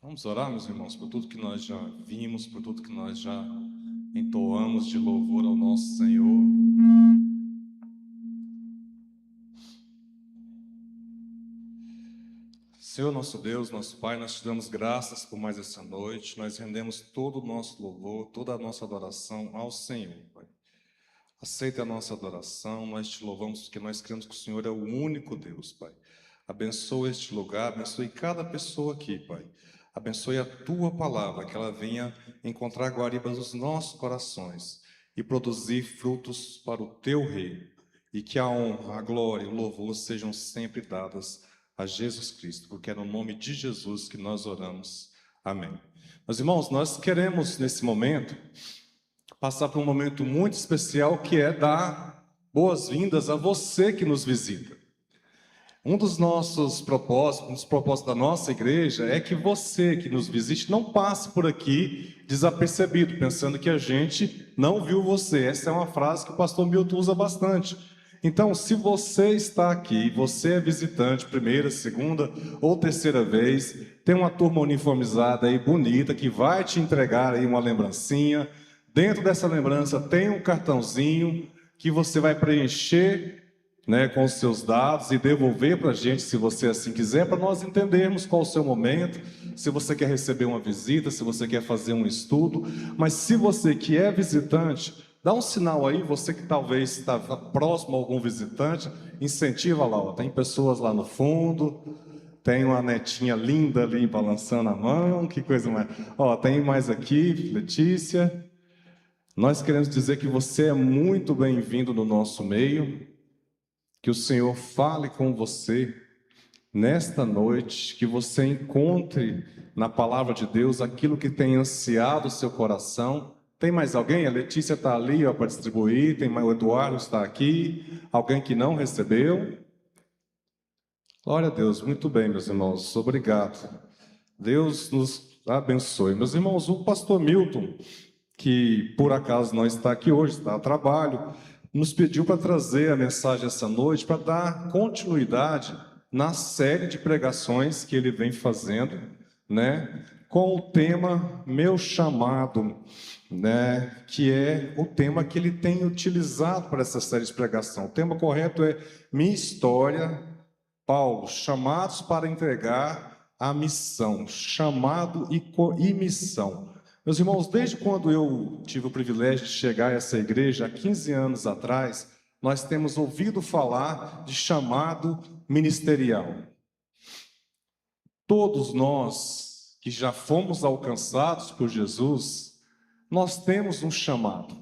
Vamos orar, meus irmãos, por tudo que nós já vimos, por tudo que nós já entoamos de louvor ao nosso Senhor. Senhor, nosso Deus, nosso Pai, nós te damos graças por mais essa noite. Nós rendemos todo o nosso louvor, toda a nossa adoração ao Senhor, Pai. Aceita a nossa adoração, nós te louvamos porque nós cremos que o Senhor é o único Deus, Pai. Abençoa este lugar, abençoe cada pessoa aqui, Pai. Abençoe a Tua palavra, que ela venha encontrar guaribas nos nossos corações e produzir frutos para o Teu reino. E que a honra, a glória e o louvor sejam sempre dadas a Jesus Cristo, porque é no nome de Jesus que nós oramos. Amém. Meus irmãos, nós queremos nesse momento passar por um momento muito especial, que é dar boas-vindas a você que nos visita. Um dos nossos propósitos, um dos propósitos da nossa igreja é que você que nos visite não passe por aqui desapercebido, pensando que a gente não viu você. Essa é uma frase que o pastor Milton usa bastante. Então, se você está aqui, você é visitante, primeira, segunda ou terceira vez, tem uma turma uniformizada aí, bonita, que vai te entregar aí uma lembrancinha. Dentro dessa lembrança tem um cartãozinho que você vai preencher, com os seus dados e devolver para a gente, se você assim quiser, para nós entendermos qual o seu momento, se você quer receber uma visita, se você quer fazer um estudo. Mas se você que é visitante, dá um sinal aí, você que talvez está próximo a algum visitante, incentiva lá, ó, tem pessoas lá no fundo, tem uma netinha linda ali balançando a mão, que coisa mais... Ó, tem mais aqui, Letícia. Nós queremos dizer que você é muito bem-vindo no nosso meio, que o Senhor fale com você nesta noite, que você encontre na palavra de Deus aquilo que tem ansiado o seu coração. Tem mais alguém? A Letícia está ali para distribuir, tem mais, o Eduardo está aqui, alguém que não recebeu? Glória a Deus, muito bem, meus irmãos, obrigado. Deus nos abençoe. Meus irmãos, o pastor Milton, que por acaso não está aqui hoje, está a trabalho, nos pediu para trazer a mensagem essa noite, para dar continuidade na série de pregações que ele vem fazendo, com o tema Meu Chamado, que é o tema que ele tem utilizado para essa série de pregação. O tema correto é Minha História, Paulo, chamados para entregar a missão, chamado e missão. Meus irmãos, desde quando eu tive o privilégio de chegar a essa igreja, há 15 anos atrás, nós temos ouvido falar de chamado ministerial. Todos nós que já fomos alcançados por Jesus, nós temos um chamado.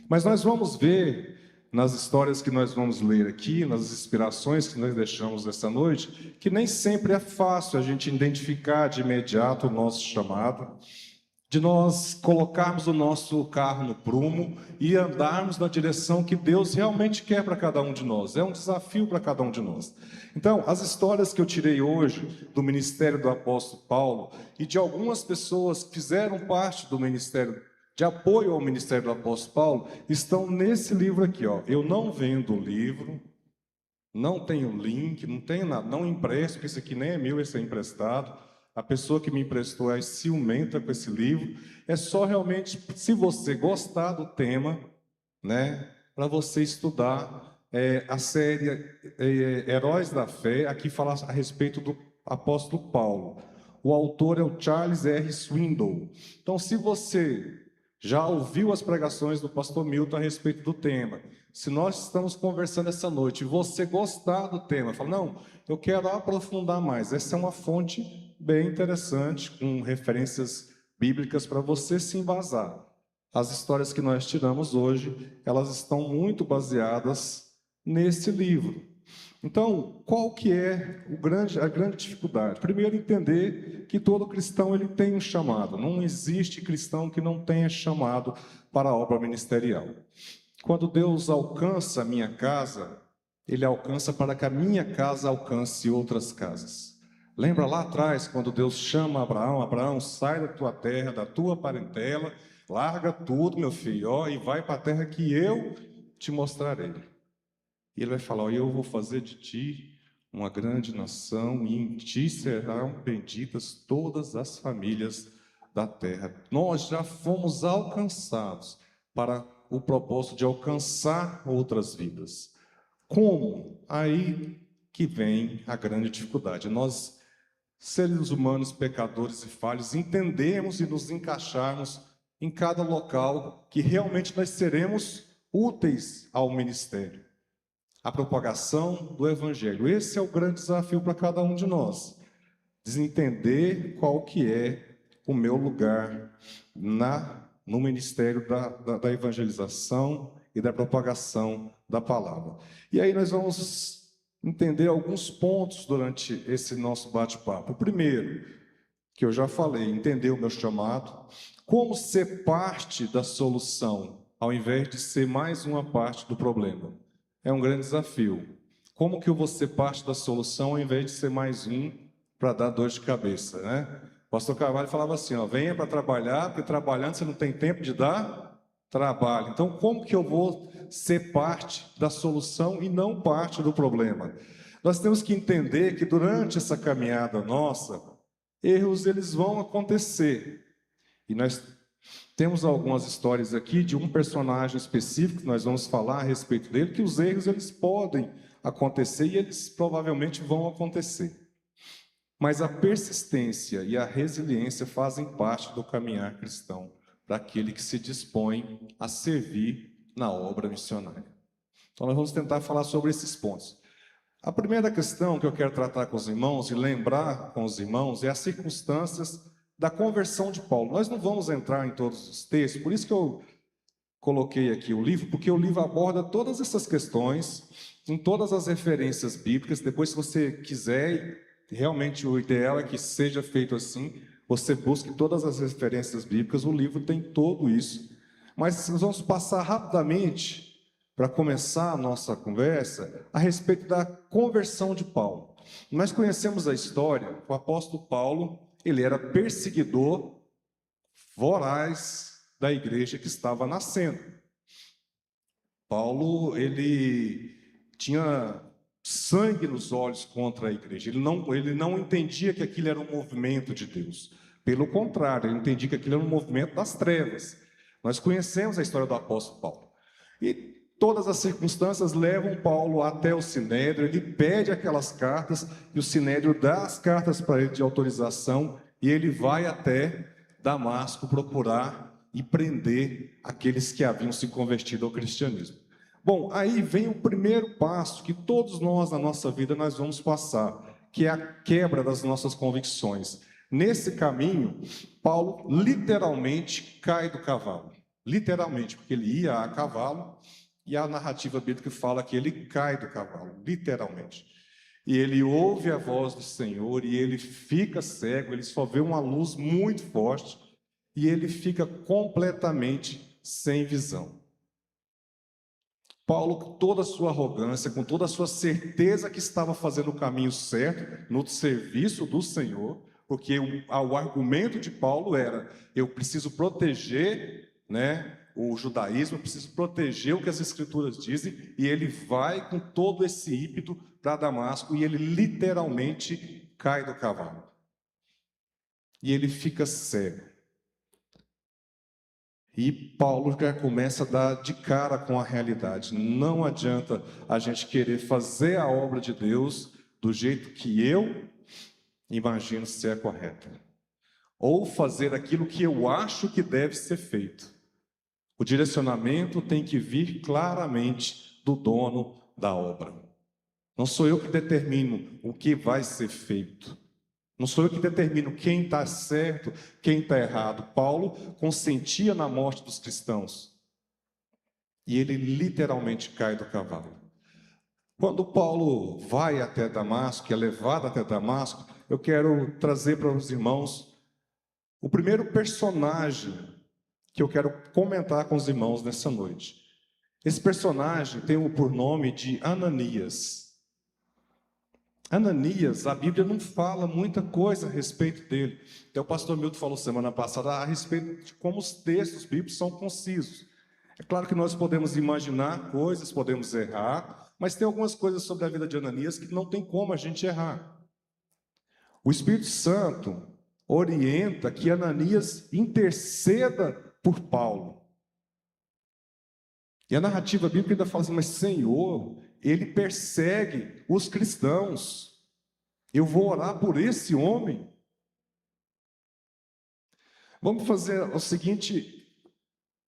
Mas nós vamos ver nas histórias que nós vamos ler aqui, nas inspirações que nós deixamos essa noite, que nem sempre é fácil a gente identificar de imediato o nosso chamado, de nós colocarmos o nosso carro no prumo e andarmos na direção que Deus realmente quer para cada um de nós. É um desafio para cada um de nós. Então, as histórias que eu tirei hoje do ministério do apóstolo Paulo e de algumas pessoas que fizeram parte do ministério, de apoio ao ministério do apóstolo Paulo, estão nesse livro aqui, ó. Eu não vendo o livro, não tenho link, não tenho nada, não empresto, porque esse aqui nem é meu, esse é emprestado. A pessoa que me emprestou é ciumenta com esse livro. É só realmente, se você gostar do tema, para você estudar a série Heróis da Fé, aqui fala a respeito do apóstolo Paulo. O autor é o Charles R. Swindoll. Então, se você já ouviu as pregações do pastor Milton a respeito do tema, se nós estamos conversando essa noite e você gostar do tema, fala, não, eu quero aprofundar mais. Essa é uma fonte bem interessante, com referências bíblicas para você se embasar. As histórias que nós tiramos hoje, elas estão muito baseadas nesse livro. Então, qual que é a grande dificuldade? Primeiro, entender que todo cristão ele tem um chamado. Não existe cristão que não tenha chamado para a obra ministerial. Quando Deus alcança a minha casa, Ele alcança para que a minha casa alcance outras casas. Lembra lá atrás, quando Deus chama Abraão, Abraão, sai da tua terra, da tua parentela, larga tudo, meu filho, e vai para a terra que eu te mostrarei. E ele vai falar, eu vou fazer de ti uma grande nação, e em ti serão benditas todas as famílias da terra. Nós já fomos alcançados para o propósito de alcançar outras vidas. Como? Aí que vem a grande dificuldade. Nós, seres humanos, pecadores e falhos, entendemos e nos encaixarmos em cada local que realmente nós seremos úteis ao ministério, à propagação do Evangelho. Esse é o grande desafio para cada um de nós, desentender qual que é o meu lugar no ministério da evangelização e da propagação da palavra. E aí nós vamos entender alguns pontos durante esse nosso bate-papo. O primeiro, que eu já falei, entender o meu chamado, como ser parte da solução, ao invés de ser mais uma parte do problema. É um grande desafio. Como que eu vou ser parte da solução, ao invés de ser mais um para dar dor de cabeça, né? O pastor Carvalho falava assim, ó, venha para trabalhar, porque trabalhando você não tem tempo de dar trabalho. Então, como que eu vou ser parte da solução e não parte do problema? Nós temos que entender que durante essa caminhada nossa, erros eles vão acontecer. E nós temos algumas histórias aqui de um personagem específico, que nós vamos falar a respeito dele, que os erros eles podem acontecer e eles provavelmente vão acontecer. Mas a persistência e a resiliência fazem parte do caminhar cristão, para aquele que se dispõe a servir na obra missionária. Então nós vamos tentar falar sobre esses pontos. A primeira questão que eu quero tratar com os irmãos e lembrar com os irmãos é as circunstâncias da conversão de Paulo. Nós não vamos entrar em todos os textos, por isso que eu coloquei aqui o livro, porque o livro aborda todas essas questões, em todas as referências bíblicas. Depois, se você quiser, realmente o ideal é que seja feito assim, você busque todas as referências bíblicas, o livro tem tudo isso. Mas nós vamos passar rapidamente, para começar a nossa conversa, a respeito da conversão de Paulo. Nós conhecemos a história, o apóstolo Paulo, ele era perseguidor voraz da igreja que estava nascendo. Paulo, ele tinha sangue nos olhos contra a igreja, ele não entendia que aquilo era um movimento de Deus. Pelo contrário, ele entendia que aquilo era um movimento das trevas. Nós conhecemos a história do apóstolo Paulo. E todas as circunstâncias levam Paulo até o Sinédrio, ele pede aquelas cartas, e o Sinédrio dá as cartas para ele de autorização, e ele vai até Damasco procurar e prender aqueles que haviam se convertido ao cristianismo. Bom, aí vem o primeiro passo que todos nós na nossa vida nós vamos passar, que é a quebra das nossas convicções. Nesse caminho, Paulo literalmente cai do cavalo. Literalmente, porque ele ia a cavalo, e a narrativa bíblica fala que ele cai do cavalo, literalmente. E ele ouve a voz do Senhor, e ele fica cego, ele só vê uma luz muito forte, e ele fica completamente sem visão. Paulo, com toda a sua arrogância, com toda a sua certeza que estava fazendo o caminho certo, no serviço do Senhor, porque o argumento de Paulo era, eu preciso proteger, o judaísmo, eu preciso proteger o que as escrituras dizem, e ele vai com todo esse ímpeto para Damasco, e ele literalmente cai do cavalo. E ele fica cego. E Paulo já começa a dar de cara com a realidade. Não adianta a gente querer fazer a obra de Deus do jeito que eu imagino ser correto, ou fazer aquilo que eu acho que deve ser feito. O direcionamento tem que vir claramente do dono da obra. Não sou eu que determino o que vai ser feito. Não sou eu que determino quem está certo, quem está errado. Paulo consentia na morte dos cristãos. E ele literalmente cai do cavalo. Quando Paulo vai até Damasco, é levado até Damasco, eu quero trazer para os irmãos o primeiro personagem que eu quero comentar com os irmãos nessa noite. Esse personagem tem por nome de Ananias. Ananias, a Bíblia não fala muita coisa a respeito dele. Até o pastor Milton falou semana passada a respeito de como os textos bíblicos são concisos. É claro que nós podemos imaginar coisas, podemos errar, mas tem algumas coisas sobre a vida de Ananias que não tem como a gente errar. O Espírito Santo orienta que Ananias interceda por Paulo. E a narrativa bíblica ainda fala assim, mas Senhor, ele persegue os cristãos. Eu vou orar por esse homem. Vamos fazer o seguinte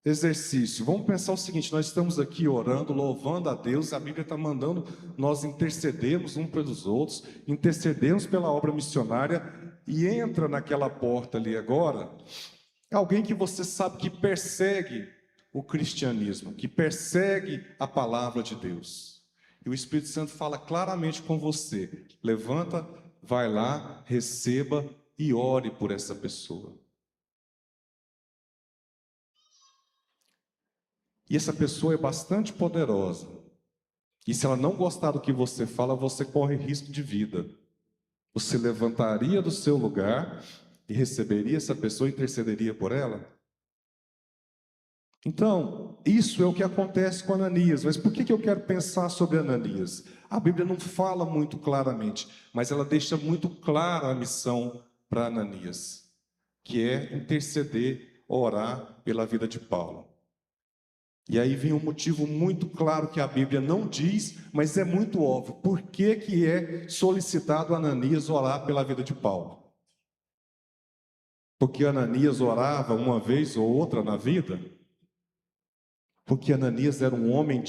exercício. Vamos pensar o seguinte, nós estamos aqui orando, louvando a Deus, a Bíblia está mandando nós intercedermos uns pelos outros, intercedermos pela obra missionária, e entra naquela porta ali agora, alguém que você sabe que persegue o cristianismo, que persegue a palavra de Deus. E o Espírito Santo fala claramente com você, levanta, vai lá, receba e ore por essa pessoa. E essa pessoa é bastante poderosa. E se ela não gostar do que você fala, você corre risco de vida. Você levantaria do seu lugar e receberia essa pessoa e intercederia por ela? Então, isso é o que acontece com Ananias. Mas por que eu quero pensar sobre Ananias? A Bíblia não fala muito claramente, mas ela deixa muito clara a missão para Ananias, que é interceder, orar pela vida de Paulo. E aí vem um motivo muito claro que a Bíblia não diz, mas é muito óbvio. Por que é solicitado Ananias orar pela vida de Paulo? Porque Ananias orava uma vez ou outra na vida? Porque Ananias era um homem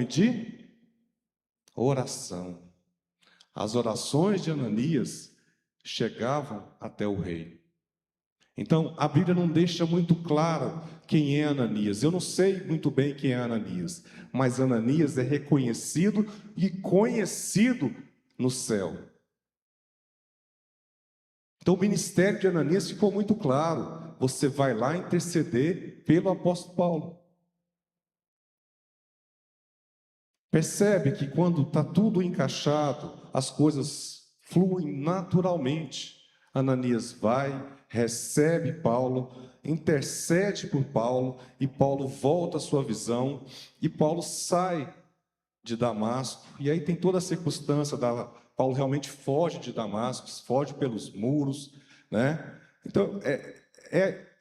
de oração. As orações de Ananias chegavam até o rei. Então, a Bíblia não deixa muito claro quem é Ananias. Eu não sei muito bem quem é Ananias, mas Ananias é reconhecido e conhecido no céu. Então, o ministério de Ananias ficou muito claro. Você vai lá interceder pelo apóstolo Paulo. Percebe que quando está tudo encaixado, as coisas fluem naturalmente. Ananias vai, recebe Paulo, intercede por Paulo, e Paulo volta à sua visão, e Paulo sai de Damasco, e aí tem toda a circunstância, Paulo realmente foge de Damasco, foge pelos muros, né? Então,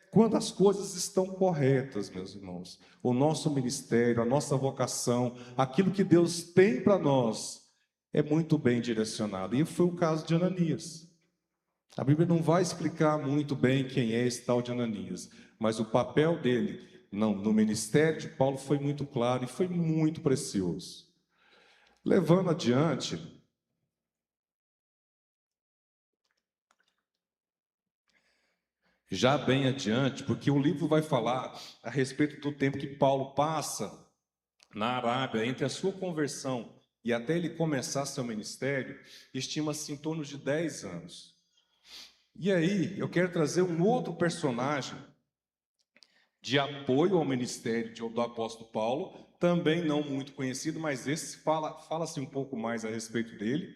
quando as coisas estão corretas, meus irmãos, o nosso ministério, a nossa vocação, aquilo que Deus tem para nós, é muito bem direcionado, e foi o caso de Ananias. A Bíblia não vai explicar muito bem quem é esse tal de Ananias, mas o papel dele no ministério de Paulo foi muito claro e foi muito precioso. Levando adiante, já bem adiante, porque o livro vai falar a respeito do tempo que Paulo passa na Arábia, entre a sua conversão e até ele começar seu ministério, estima-se em torno de 10 anos. E aí, eu quero trazer um outro personagem de apoio ao ministério do apóstolo Paulo, também não muito conhecido, mas esse fala-se um pouco mais a respeito dele,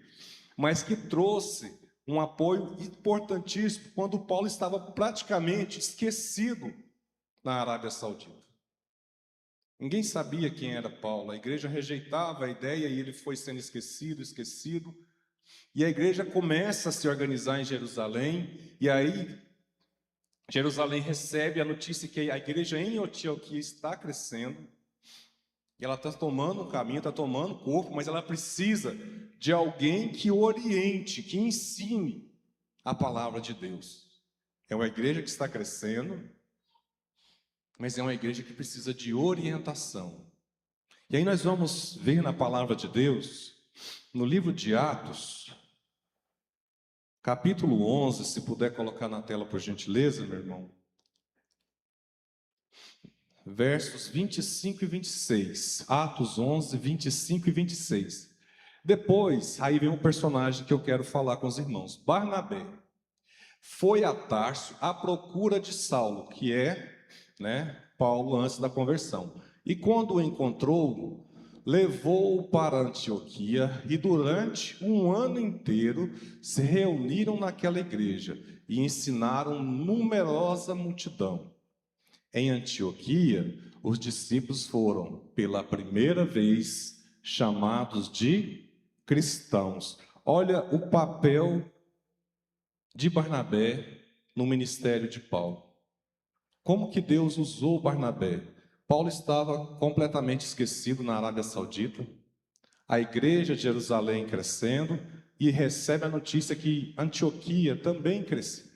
mas que trouxe um apoio importantíssimo quando Paulo estava praticamente esquecido na Arábia Saudita. Ninguém sabia quem era Paulo, a igreja rejeitava a ideia e ele foi sendo esquecido, e a igreja começa a se organizar em Jerusalém, e aí Jerusalém recebe a notícia que a igreja em Antioquia está crescendo, e ela está tomando um caminho, está tomando corpo, mas ela precisa de alguém que oriente, que ensine a palavra de Deus. É uma igreja que está crescendo, mas é uma igreja que precisa de orientação. E aí nós vamos ver na palavra de Deus, no livro de Atos, capítulo 11, se puder colocar na tela por gentileza, meu irmão. Versos 25 e 26. Atos 11, 25 e 26. Depois, aí vem um personagem que eu quero falar com os irmãos. Barnabé foi a Tarso à procura de Saulo, que é, Paulo antes da conversão. E quando o encontrou, levou-o para Antioquia, e durante um ano inteiro se reuniram naquela igreja e ensinaram numerosa multidão. em Antioquia, os discípulos foram, pela primeira vez, chamados de cristãos. Olha o papel de Barnabé no ministério de Paulo. Como que Deus usou Barnabé? Paulo estava completamente esquecido na Arábia Saudita, a igreja de Jerusalém crescendo, e recebe a notícia que Antioquia também crescia.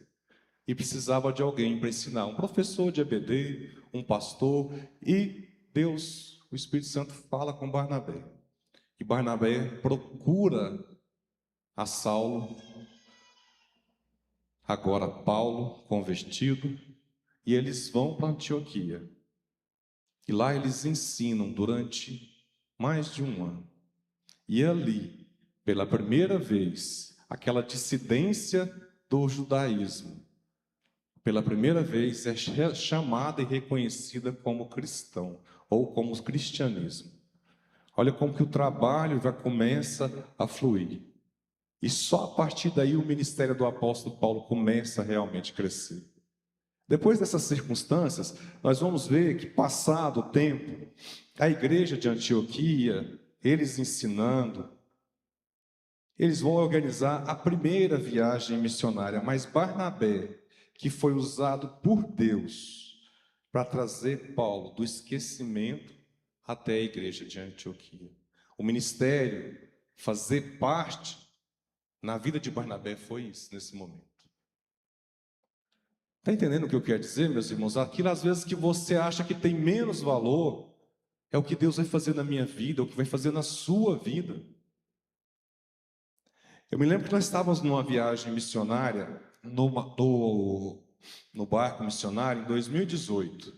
E precisava de alguém para ensinar, um professor de EBD, um pastor, e Deus, o Espírito Santo, fala com Barnabé. E Barnabé procura a Saulo, agora Paulo, convertido, e eles vão para Antioquia. E lá eles ensinam durante mais de um ano. E ali, pela primeira vez, aquela dissidência do judaísmo, pela primeira vez é chamada e reconhecida como cristão, ou como cristianismo. Olha como que o trabalho já começa a fluir. E só a partir daí o ministério do apóstolo Paulo começa a realmente crescer. Depois dessas circunstâncias, nós vamos ver que, passado o tempo, a igreja de Antioquia, eles ensinando, eles vão organizar a primeira viagem missionária, mas Barnabé, que foi usado por Deus para trazer Paulo do esquecimento até a igreja de Antioquia. O ministério, fazer parte na vida de Barnabé foi isso, nesse momento. Está entendendo o que eu quero dizer, meus irmãos? Aquilo às vezes que você acha que tem menos valor, é o que Deus vai fazer na minha vida, é o que vai fazer na sua vida. Eu me lembro que nós estávamos numa viagem missionária, no barco missionário, em 2018.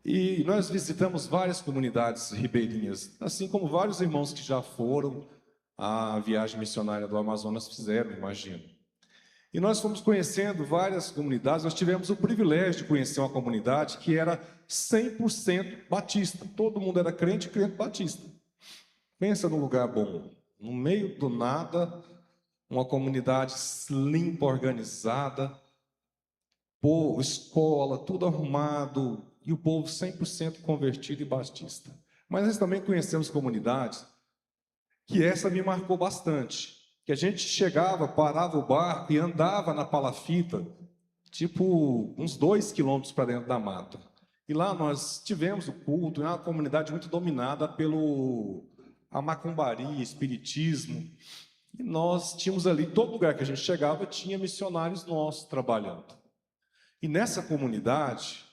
E nós visitamos várias comunidades ribeirinhas, assim como vários irmãos que já foram à viagem missionária do Amazonas fizeram, imagino. E nós fomos conhecendo várias comunidades, nós tivemos o privilégio de conhecer uma comunidade que era 100% batista. Todo mundo era crente batista. Pensa num lugar bom, no meio do nada, uma comunidade limpa, organizada, povo, escola, tudo arrumado, e o povo 100% convertido e batista. Mas nós também conhecemos comunidades que essa me marcou bastante, que a gente chegava, parava o barco e andava na palafita, tipo uns 2 quilômetros para dentro da mata. E lá nós tivemos o culto, é uma comunidade muito dominada pelo a macumbaria, espiritismo. E nós tínhamos ali, todo lugar que a gente chegava, tinha missionários nossos trabalhando. E nessa comunidade,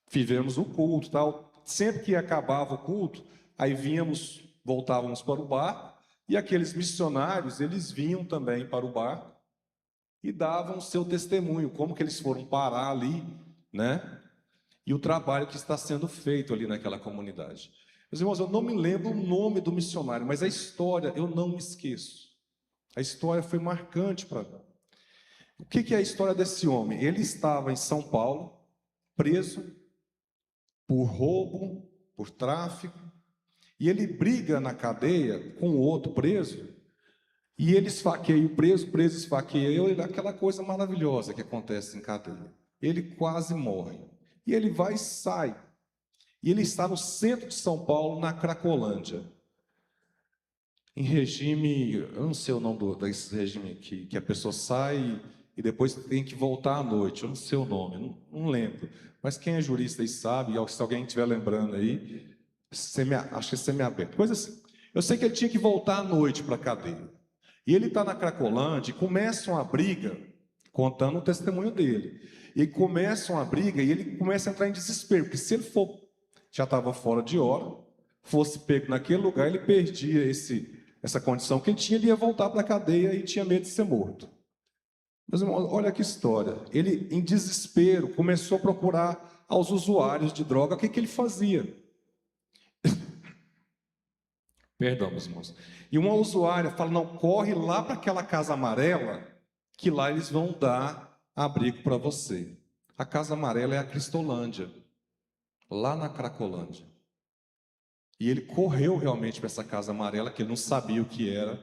fizemos o culto, tal. Sempre que acabava o culto, aí voltávamos para o barco, e aqueles missionários, eles vinham também para o barco e davam o seu testemunho, como que eles foram parar ali, né? E o trabalho que está sendo feito ali naquela comunidade. Meus irmãos, eu não me lembro o nome do missionário, mas a história eu não me esqueço. A história foi marcante para mim. O que é a história desse homem? Ele estava em São Paulo, preso por roubo, por tráfico, e ele briga na cadeia com o outro preso, e ele esfaqueia o preso esfaqueia ele, aquela coisa maravilhosa que acontece em cadeia. Ele quase morre. E ele vai e sai. E ele está no centro de São Paulo, na Cracolândia. Em regime, eu não sei o nome desse regime aqui, que a pessoa sai e depois tem que voltar à noite. Eu não sei o nome, não lembro. Mas quem é jurista aí sabe, se alguém estiver lembrando aí, acho que é semiaberto, coisa assim. Eu sei que ele tinha que voltar à noite para a cadeia. E ele está na Cracolândia e começa uma briga, contando o testemunho dele. E começa uma briga e ele começa a entrar em desespero, porque se ele já estava fora de hora, fosse pego naquele lugar, ele perdia essa condição que ele tinha, ele ia voltar para a cadeia e tinha medo de ser morto. Mas, irmãos, olha que história. Ele, em desespero, começou a procurar aos usuários de droga. O que ele fazia? Perdão, meus irmãos. E uma usuária fala, não, corre lá para aquela casa amarela, que lá eles vão dar abrigo para você. A casa amarela é a Cristolândia, lá na Cracolândia. E ele correu realmente para essa casa amarela, que ele não sabia o que era.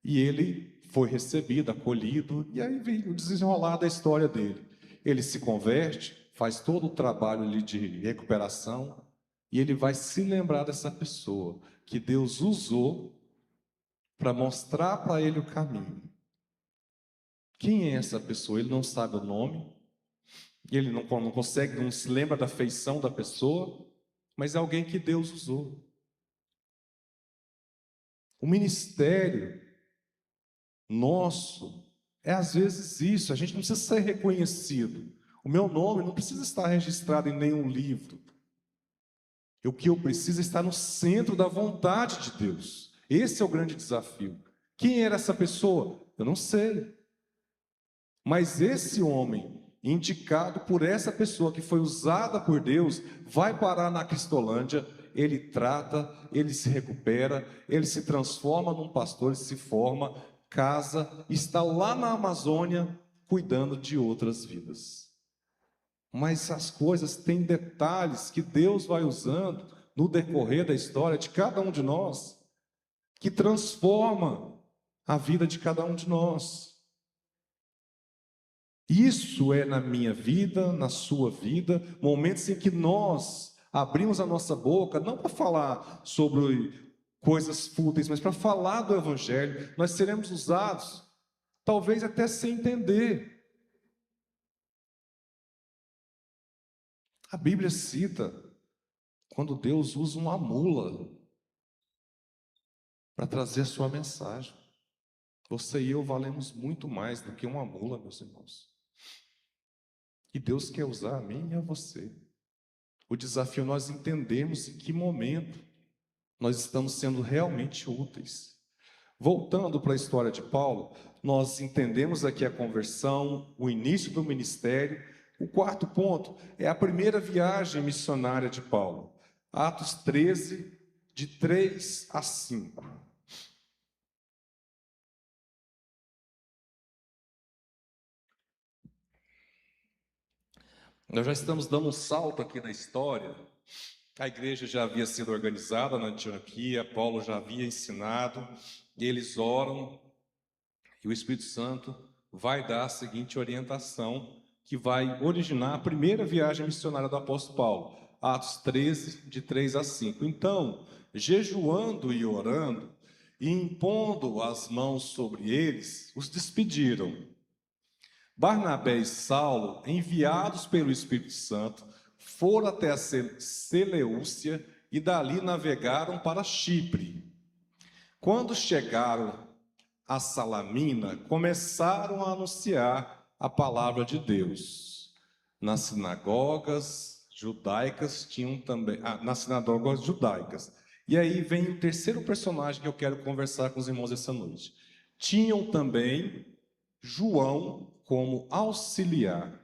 E ele foi recebido, acolhido, e aí veio o desenrolar da história dele. Ele se converte, faz todo o trabalho ali de recuperação, e ele vai se lembrar dessa pessoa que Deus usou para mostrar para ele o caminho. Quem é essa pessoa? Ele não sabe o nome, ele não consegue, não se lembra da feição da pessoa, mas é alguém que Deus usou. O ministério nosso é às vezes isso, a gente não precisa ser reconhecido. O meu nome não precisa estar registrado em nenhum livro. O que eu preciso é estar no centro da vontade de Deus. Esse é o grande desafio. Quem era essa pessoa? Eu não sei. Mas esse homem, indicado por essa pessoa que foi usada por Deus, vai parar na Cristolândia, ele trata, ele se recupera, ele se transforma num pastor, ele se forma, casa, está lá na Amazônia cuidando de outras vidas. Mas as coisas têm detalhes que Deus vai usando no decorrer da história de cada um de nós, que transforma a vida de cada um de nós. Isso é na minha vida, na sua vida, momentos em que nós abrimos a nossa boca, não para falar sobre coisas fúteis, mas para falar do Evangelho. Nós seremos usados, talvez até sem entender. A Bíblia cita quando Deus usa uma mula para trazer a sua mensagem. Você e eu valemos muito mais do que uma mula, meus irmãos. E Deus quer usar a mim e a você. O desafio é nós entendermos em que momento nós estamos sendo realmente úteis. Voltando para a história de Paulo, nós entendemos aqui a conversão, o início do ministério. O quarto ponto é a primeira viagem missionária de Paulo. Atos 13, de 3 a 5. Nós já estamos dando um salto aqui na história. A igreja já havia sido organizada na Antioquia, Paulo já havia ensinado, e eles oram, e o Espírito Santo vai dar a seguinte orientação, que vai originar a primeira viagem missionária do apóstolo Paulo, Atos 13, de 3 a 5. Então, jejuando e orando, e impondo as mãos sobre eles, os despediram. Barnabé e Saulo, enviados pelo Espírito Santo, foram até a Seleucia e dali navegaram para Chipre. Quando chegaram a Salamina, começaram a anunciar a palavra de Deus. Nas sinagogas judaicas tinham também, nas sinagogas judaicas. E aí vem o terceiro personagem que eu quero conversar com os irmãos essa noite. Tinham também João como auxiliar.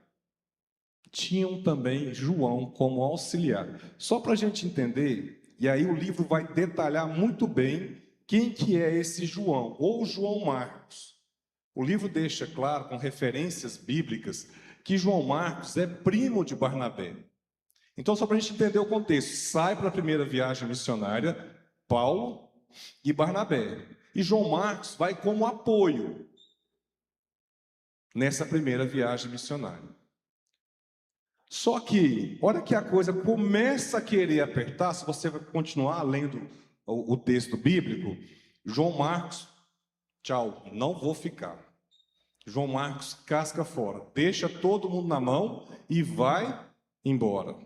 Tinham também João como auxiliar. Só para a gente entender, e aí o livro vai detalhar muito bem quem que é esse João, ou João Marcos. O livro deixa claro, com referências bíblicas, que João Marcos é primo de Barnabé. Então, só para a gente entender o contexto, sai para a primeira viagem missionária Paulo e Barnabé. E João Marcos vai como apoio nessa primeira viagem missionária. Só que, hora que a coisa começa a querer apertar, se você vai continuar lendo o texto bíblico, João Marcos, tchau, não vou ficar. João Marcos casca fora, deixa todo mundo na mão e vai embora.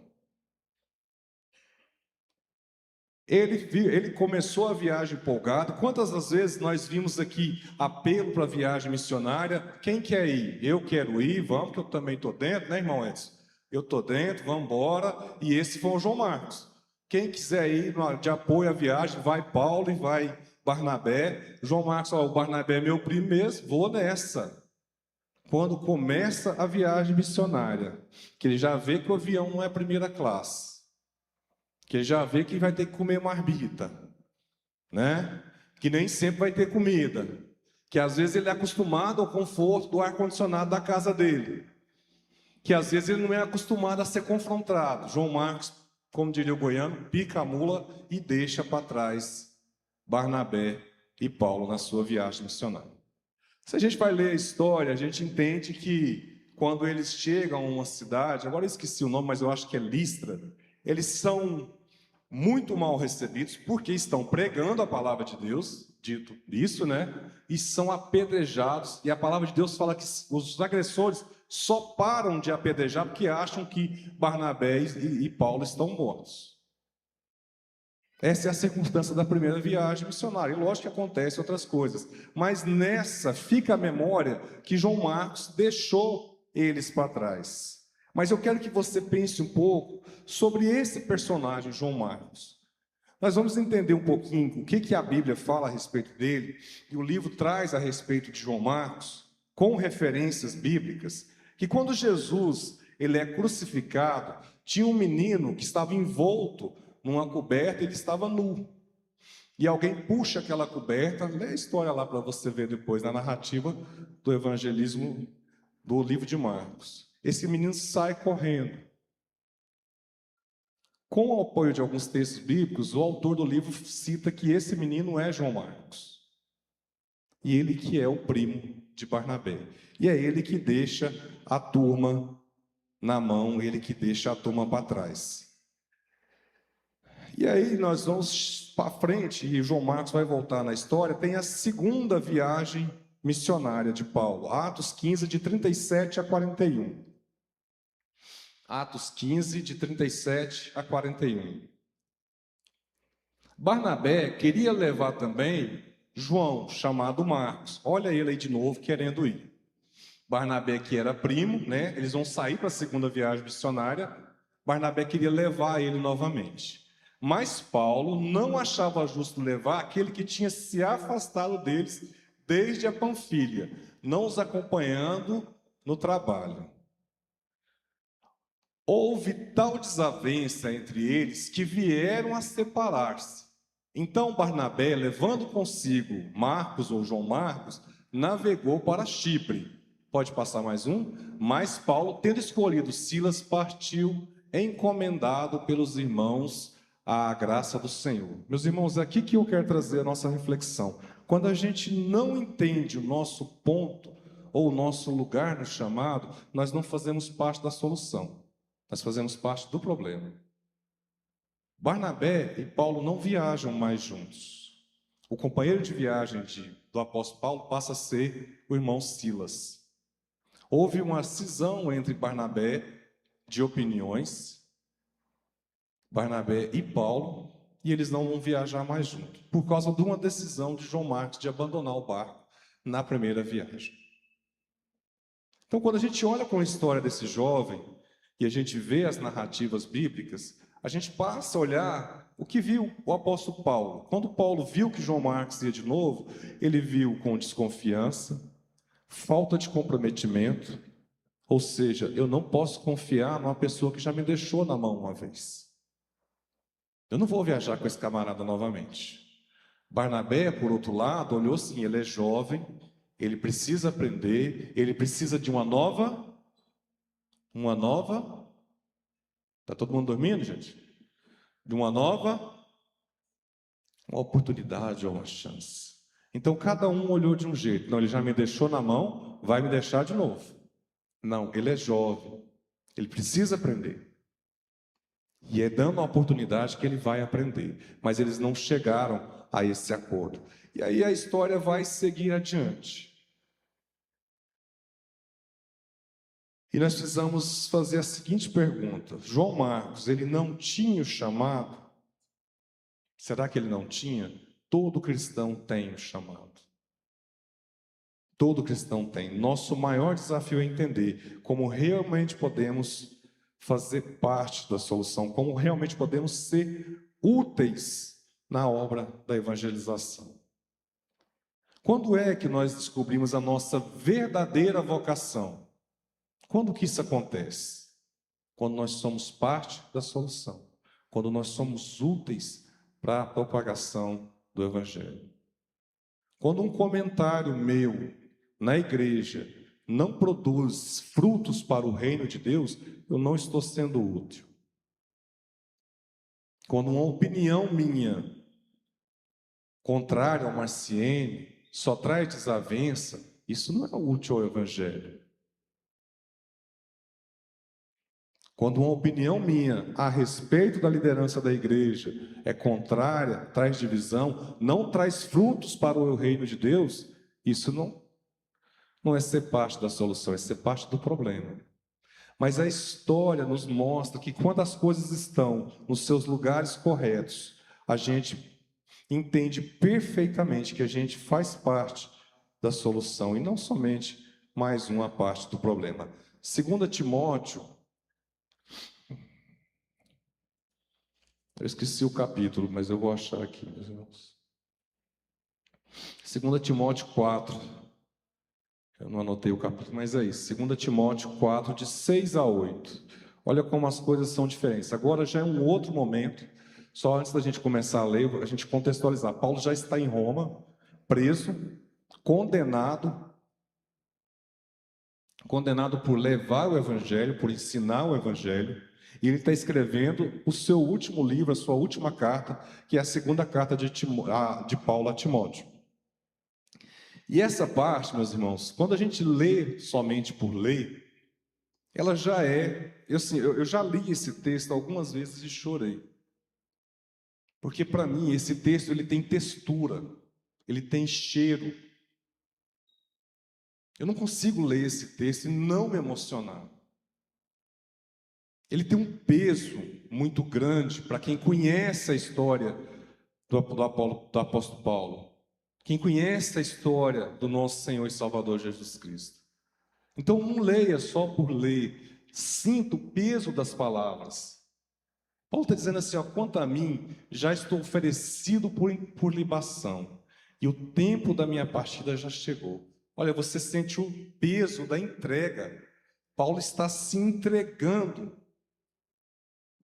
Ele começou a viagem empolgado. Quantas das vezes nós vimos aqui apelo para a viagem missionária? Quem quer ir? Eu quero ir, vamos, que eu também estou dentro, né, irmão Edson? Eu estou dentro, vamos embora. E esse foi o João Marcos. Quem quiser ir de apoio à viagem, vai Paulo e vai Barnabé. João Marcos, o Barnabé é meu primo mesmo, vou nessa. Quando começa a viagem missionária, que ele já vê que o avião não é primeira classe, que ele já vê que vai ter que comer marmita, né? Que nem sempre vai ter comida, que às vezes ele é acostumado ao conforto do ar-condicionado da casa dele, que às vezes ele não é acostumado a ser confrontado. João Marcos, como diria o goiano, pica a mula e deixa para trás Barnabé e Paulo na sua viagem missionária. Se a gente vai ler a história, a gente entende que quando eles chegam a uma cidade, agora eu esqueci o nome, mas eu acho que é Listra, eles são muito mal recebidos porque estão pregando a palavra de Deus, dito isso, né? E são apedrejados, e a palavra de Deus fala que os agressores só param de apedrejar porque acham que Barnabé e Paulo estão mortos. Essa é a circunstância da primeira viagem missionária. E lógico que acontecem outras coisas. Mas nessa fica a memória que João Marcos deixou eles para trás. Mas eu quero que você pense um pouco sobre esse personagem, João Marcos. Nós vamos entender um pouquinho o que a Bíblia fala a respeito dele. E o livro traz a respeito de João Marcos, com referências bíblicas, que quando Jesus ele é crucificado, tinha um menino que estava envolto numa coberta, ele estava nu. E alguém puxa aquela coberta, lê a história lá para você ver depois, na narrativa do evangelismo do livro de Marcos. Esse menino sai correndo. Com o apoio de alguns textos bíblicos, o autor do livro cita que esse menino é João Marcos. E ele que é o primo de Barnabé. E é ele que deixa a turma na mão, ele que deixa a turma para trás. E aí nós vamos para frente, e João Marcos vai voltar na história, tem a segunda viagem missionária de Paulo, Atos 15, de 37 a 41. Atos 15, de 37 a 41. Barnabé queria levar também João, chamado Marcos. Olha ele aí de novo, querendo ir. Barnabé, que era primo, né? Eles vão sair para a segunda viagem missionária. Barnabé queria levar ele novamente. Mas Paulo não achava justo levar aquele que tinha se afastado deles desde a Panfilha, não os acompanhando no trabalho. Houve tal desavença entre eles que vieram a separar-se. Então Barnabé, levando consigo Marcos ou João Marcos, navegou para Chipre. Pode passar mais um? Mas Paulo, tendo escolhido Silas, partiu encomendado pelos irmãos à graça do Senhor. Meus irmãos, é aqui que eu quero trazer a nossa reflexão. Quando a gente não entende o nosso ponto ou o nosso lugar no chamado, nós não fazemos parte da solução. Nós fazemos parte do problema. Barnabé e Paulo não viajam mais juntos. O companheiro de viagem do apóstolo Paulo passa a ser o irmão Silas. Houve uma cisão entre Barnabé de opiniões, Barnabé e Paulo, e eles não vão viajar mais juntos, por causa de uma decisão de João Marcos de abandonar o barco na primeira viagem. Então, quando a gente olha com a história desse jovem, e a gente vê as narrativas bíblicas, a gente passa a olhar o que viu o apóstolo Paulo. Quando Paulo viu que João Marcos ia de novo, ele viu com desconfiança, falta de comprometimento, ou seja, eu não posso confiar numa pessoa que já me deixou na mão uma vez. Eu não vou viajar com esse camarada novamente. Barnabé, por outro lado, olhou assim, ele é jovem, ele precisa aprender, ele precisa de uma nova, está todo mundo dormindo, gente? De uma oportunidade ou uma chance. Então, cada um olhou de um jeito. Não, ele já me deixou na mão, vai me deixar de novo. Não, ele é jovem, ele precisa aprender. E é dando a oportunidade que ele vai aprender. Mas eles não chegaram a esse acordo. E aí a história vai seguir adiante. E nós precisamos fazer a seguinte pergunta: João Marcos, ele não tinha o chamado? Será que ele não tinha? Todo cristão tem o chamado. Todo cristão tem. Nosso maior desafio é entender como realmente podemos fazer parte da solução, como realmente podemos ser úteis na obra da evangelização. Quando é que nós descobrimos a nossa verdadeira vocação? Quando que isso acontece? Quando nós somos parte da solução, quando nós somos úteis para a propagação do Evangelho. Quando um comentário meu na igreja não produz frutos para o reino de Deus, eu não estou sendo útil. Quando uma opinião minha, contrária ao Marciene, só traz desavença, isso não é útil ao Evangelho. Quando uma opinião minha a respeito da liderança da igreja é contrária, traz divisão, não traz frutos para o reino de Deus, isso não é ser parte da solução, é ser parte do problema. Mas a história nos mostra que quando as coisas estão nos seus lugares corretos, a gente entende perfeitamente que a gente faz parte da solução e não somente mais uma parte do problema. 2 Timóteo, eu esqueci o capítulo, mas eu vou achar aqui, meus irmãos. 2 Timóteo 4, eu não anotei o capítulo, mas é isso. 2 Timóteo 4, de 6 a 8. Olha como as coisas são diferentes. Agora já é um outro momento. Só antes da gente começar a ler, a gente contextualizar. Paulo já está em Roma, preso, condenado por levar o evangelho, por ensinar o evangelho. E ele está escrevendo o seu último livro, a sua última carta, que é a segunda carta de Paulo a Timóteo. E essa parte, meus irmãos, quando a gente lê somente por ler, ela já é... Eu já li esse texto algumas vezes e chorei. Porque para mim esse texto ele tem textura, ele tem cheiro. Eu não consigo ler esse texto e não me emocionar. Ele tem um peso muito grande para quem conhece a história do apóstolo Paulo. Quem conhece a história do nosso Senhor e Salvador Jesus Cristo. Então não leia só por ler, sinta o peso das palavras. Paulo está dizendo assim, ó, quanto a mim, já estou oferecido por libação, e o tempo da minha partida já chegou. Olha, você sente o peso da entrega. Paulo está se entregando.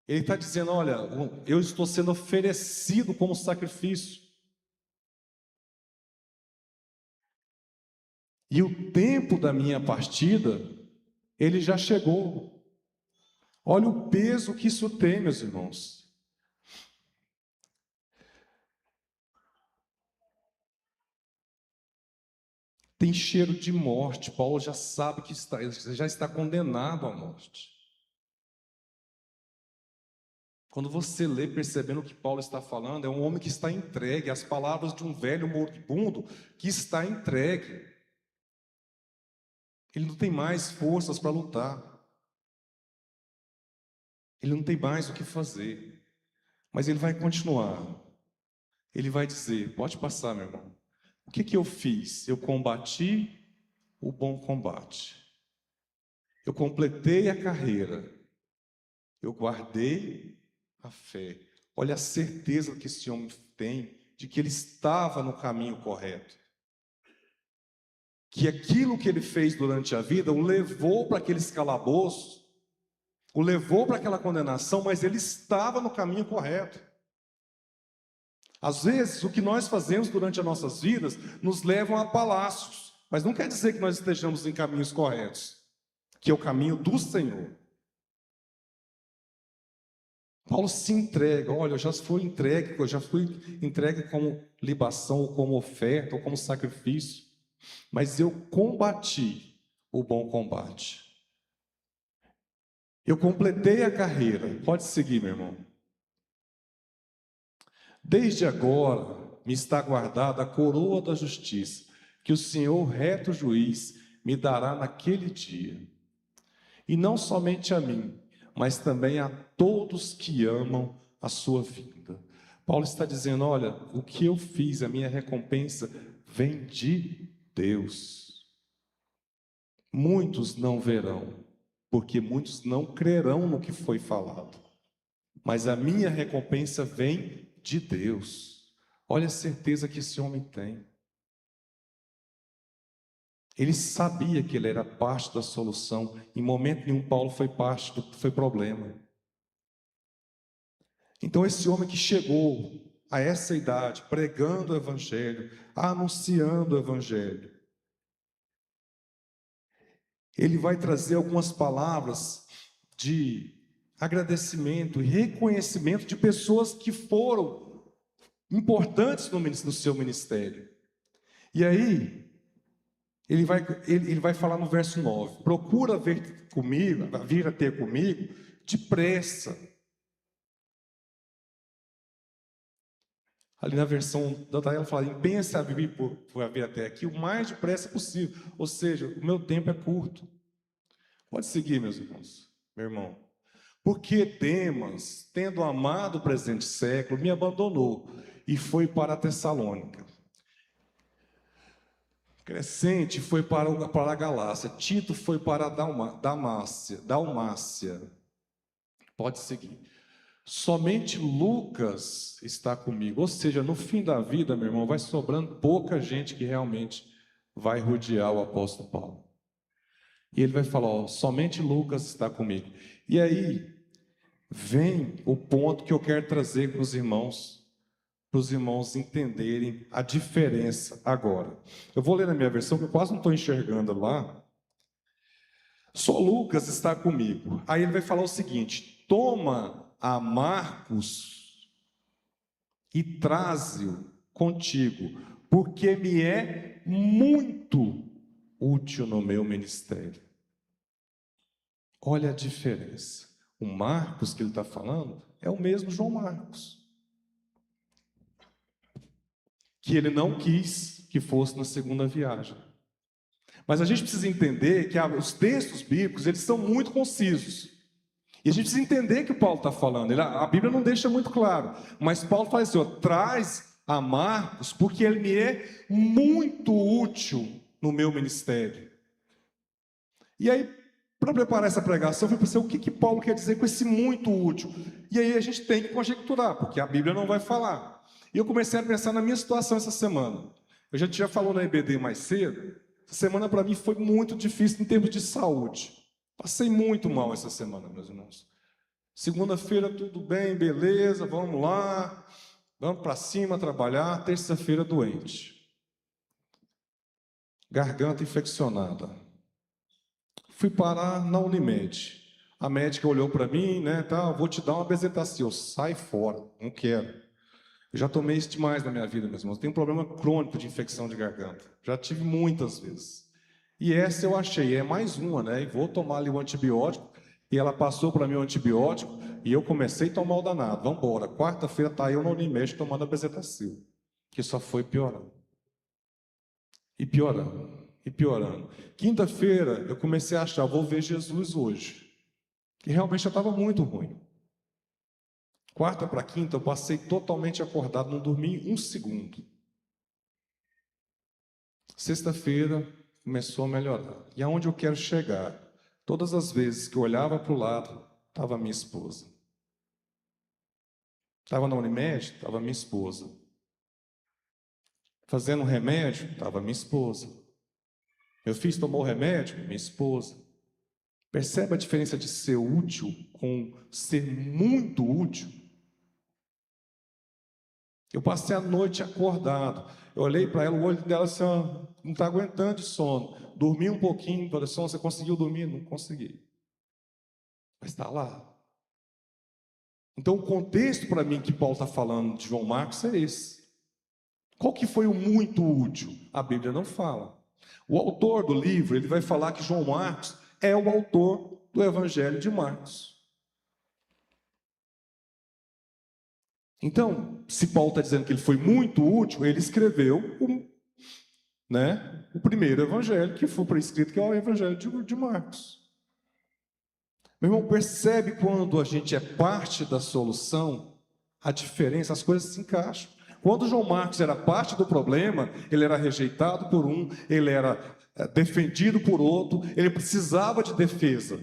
Ele está dizendo, olha, eu estou sendo oferecido como sacrifício. E o tempo da minha partida, ele já chegou. Olha o peso que isso tem, meus irmãos. Tem cheiro de morte. Paulo já sabe que já está condenado à morte. Quando você lê percebendo o que Paulo está falando, é um homem que está entregue, as palavras de um velho moribundo que está entregue. Ele não tem mais forças para lutar. Ele não tem mais o que fazer. Mas ele vai continuar. Ele vai dizer, pode passar, meu irmão. O que eu fiz? Eu combati o bom combate. Eu completei a carreira. Eu guardei a fé. Olha a certeza que esse homem tem de que ele estava no caminho correto. Que aquilo que ele fez durante a vida o levou para aqueles calabouços, o levou para aquela condenação, mas ele estava no caminho correto. Às vezes, o que nós fazemos durante as nossas vidas nos levam a palácios, mas não quer dizer que nós estejamos em caminhos corretos, que é o caminho do Senhor. Paulo se entrega, olha, eu já fui entregue como libação, ou como oferta, ou como sacrifício, mas eu combati o bom combate. Eu completei a carreira. Pode seguir, meu irmão. Desde agora me está guardada a coroa da justiça, que o Senhor, reto juiz, me dará naquele dia. E não somente a mim, mas também a todos que amam a sua vinda. Paulo está dizendo, olha, o que eu fiz, a minha recompensa, vem de Deus. Muitos não verão, porque muitos não crerão no que foi falado. Mas a minha recompensa vem de Deus. Olha a certeza que esse homem tem. Ele sabia que ele era parte da solução. Em momento nenhum Paulo foi problema. Então esse homem que chegou a essa idade, pregando o evangelho, anunciando o evangelho, ele vai trazer algumas palavras de agradecimento e reconhecimento de pessoas que foram importantes no seu ministério. E aí, ele vai falar no verso 9, procura vir a ter comigo depressa. Ali na versão da Daniela fala, empenhe-se a vir até aqui o mais depressa possível. Ou seja, o meu tempo é curto. Pode seguir, meus irmãos, meu irmão. Porque Demas, tendo amado o presente século, me abandonou e foi para a Tessalônica. Crescente foi para a Galácia. Tito foi para a Dalmácia. Pode seguir. Somente Lucas está comigo. Ou seja, no fim da vida, meu irmão, vai sobrando pouca gente que realmente vai rodear o apóstolo Paulo. E ele vai falar, ó, somente Lucas está comigo. E aí, vem o ponto que eu quero trazer para os irmãos entenderem a diferença agora. Eu vou ler na minha versão, que eu quase não estou enxergando lá. Só Lucas está comigo. Aí ele vai falar o seguinte, toma a Marcos e traze-o contigo, porque me é muito útil no meu ministério. Olha a diferença. O Marcos que ele está falando é o mesmo João Marcos, que ele não quis que fosse na segunda viagem. Mas a gente precisa entender que os textos bíblicos, eles são muito concisos. E a gente precisa entender que o Paulo está falando. A Bíblia não deixa muito claro. Mas Paulo fala assim, ó, traz a Marcos, porque ele me é muito útil no meu ministério. E aí, para preparar essa pregação, eu fui pensar, o que Paulo quer dizer com esse muito útil? E aí a gente tem que conjecturar, porque a Bíblia não vai falar. E eu comecei a pensar na minha situação essa semana. Eu já falou na EBD mais cedo. Essa semana para mim foi muito difícil em termos de saúde. Passei muito mal essa semana, meus irmãos. Segunda-feira tudo bem, beleza, vamos lá. Vamos para cima trabalhar. Terça-feira doente. Garganta infeccionada. Fui parar na Unimed. A médica olhou para mim, né, tá, vou te dar uma bezetacil. Sai fora, não quero. Eu já tomei isso demais na minha vida, meus irmãos. Eu tenho um problema crônico de infecção de garganta. Já tive muitas vezes. E essa eu achei, é mais uma, né? E vou tomar ali o antibiótico. E ela passou para mim o antibiótico e eu comecei a tomar o danado. Vamos embora. Quarta-feira tá eu na Unimed tomando a bezetacil. Que só foi piorando. E piorando. E piorando. Quinta-feira eu comecei a achar, vou ver Jesus hoje. Que realmente já estava muito ruim. Quarta para quinta, eu passei totalmente acordado, não dormi um segundo. Sexta-feira, começou a melhorar. E aonde eu quero chegar? Todas as vezes que eu olhava para o lado, estava minha esposa. Estava na Unimed, estava minha esposa. Fazendo um remédio, estava minha esposa. Meu filho tomou o remédio, minha esposa. Percebe a diferença de ser útil com ser muito útil? Eu passei a noite acordado. Eu olhei para ela, o olho dela assim, ó, não está aguentando de sono. Dormi um pouquinho, falei, sono, você conseguiu dormir? Não consegui. Mas está lá. Então o contexto para mim que Paulo está falando de João Marcos é esse. Qual que foi o muito útil? A Bíblia não fala. O autor do livro, ele vai falar que João Marcos é o autor do Evangelho de Marcos. Então, se Paulo está dizendo que ele foi muito útil, ele escreveu o primeiro evangelho que foi escrito, que é o Evangelho de Marcos. Meu irmão, percebe quando a gente é parte da solução, a diferença, as coisas se encaixam. Quando João Marcos era parte do problema, ele era rejeitado por um, ele era defendido por outro, ele precisava de defesa.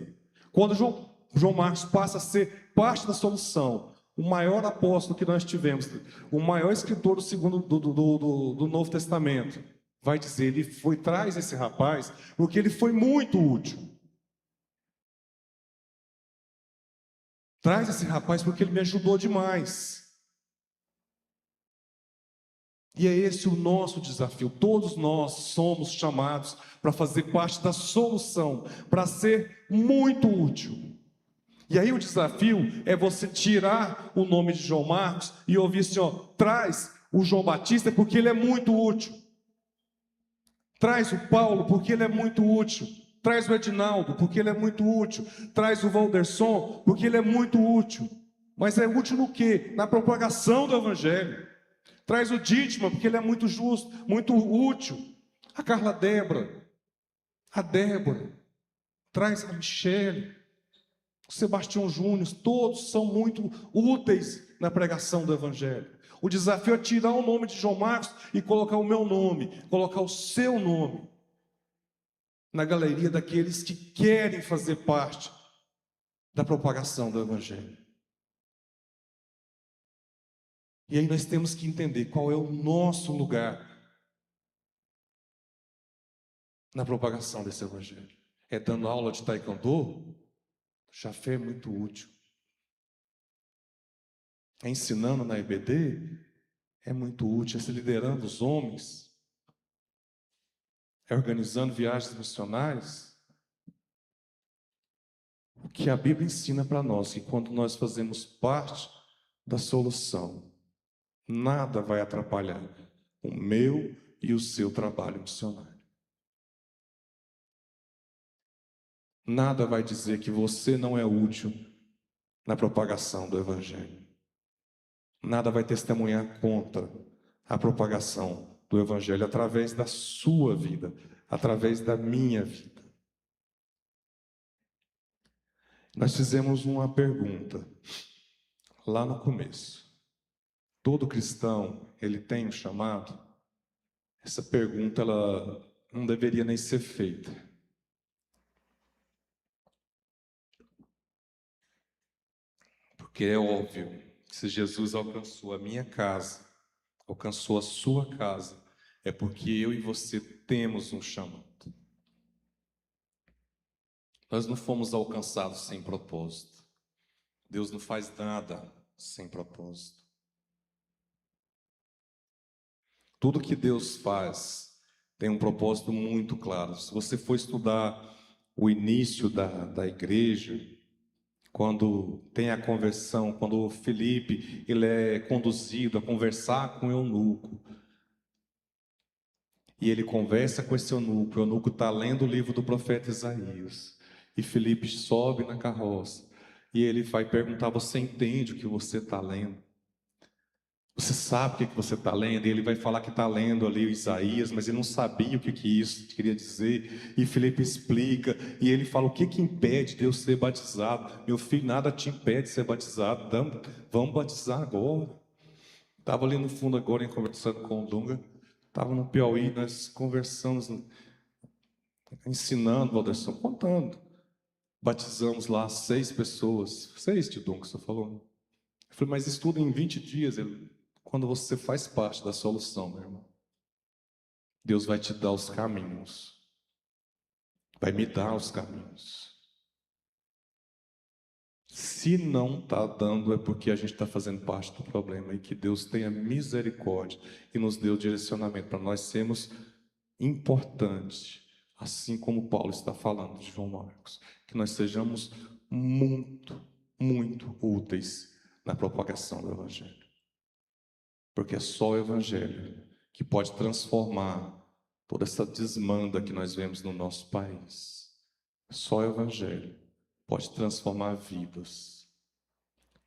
Quando João Marcos passa a ser parte da solução, o maior apóstolo que nós tivemos, o maior escritor do Novo Testamento, vai dizer, ele traz esse rapaz, porque ele foi muito útil. Traz esse rapaz porque ele me ajudou demais. E é esse o nosso desafio. Todos nós somos chamados para fazer parte da solução, para ser muito útil. E aí o desafio é você tirar o nome de João Marcos e ouvir assim, ó, traz o João Batista porque ele é muito útil. Traz o Paulo porque ele é muito útil. Traz o Edinaldo, porque ele é muito útil. Traz o Valderson, porque ele é muito útil. Mas é útil no quê? Na propagação do Evangelho. Traz o Dítima, porque ele é muito justo, muito útil. A Carla Débora, a Débora. Traz a Michele, o Sebastião Júnior. Todos são muito úteis na pregação do Evangelho. O desafio é tirar o nome de João Marcos e colocar o meu nome, colocar o seu nome na galeria daqueles que querem fazer parte da propagação do Evangelho. E aí nós temos que entender qual é o nosso lugar na propagação desse Evangelho. É dando aula de taekwondo? Já é muito útil. É ensinando na EBD? É muito útil. É se liderando os homens? É organizando viagens missionárias? O que a Bíblia ensina para nós, que quando nós fazemos parte da solução, nada vai atrapalhar o meu e o seu trabalho missionário. Nada vai dizer que você não é útil na propagação do Evangelho. Nada vai testemunhar contra a propagação do Evangelho através da sua vida, através da minha vida. Nós fizemos uma pergunta lá no começo. Todo cristão, ele tem um chamado? Essa pergunta, ela não deveria nem ser feita. Porque é óbvio que se Jesus alcançou a minha casa, alcançou a sua casa, é porque eu e você temos um chamado. Nós não fomos alcançados sem propósito. Deus não faz nada sem propósito. Tudo que Deus faz tem um propósito muito claro. Se você for estudar o início da igreja, quando tem a conversão, quando o Filipe ele é conduzido a conversar com o eunuco, e ele conversa com esse eunuco, o eunuco está lendo o livro do profeta Isaías, e Filipe sobe na carroça, e ele vai perguntar: você entende o que você está lendo? Você sabe o que você está lendo? E ele vai falar que está lendo ali o Isaías, mas ele não sabia o que isso queria dizer. E Filipe explica, e ele fala: o que impede de eu ser batizado? Meu filho, nada te impede de ser batizado. Vamos batizar agora. Estava ali no fundo agora, conversando com o Dunga. Estava no Piauí, nós conversamos, ensinando, Valderson, contando. Batizamos lá 6 pessoas. 6, tio Dunga, você falou. Eu falei: mas estuda em 20 dias. Ele: quando você faz parte da solução, meu irmão, Deus vai te dar os caminhos. Vai me dar os caminhos. Se não está dando, é porque a gente está fazendo parte do problema. E que Deus tenha misericórdia e nos dê o direcionamento para nós sermos importantes, assim como Paulo está falando de João Marcos. Que nós sejamos muito, muito úteis na propagação do Evangelho. Porque é só o Evangelho que pode transformar toda essa desmanda que nós vemos no nosso país. Só o Evangelho pode transformar vidas.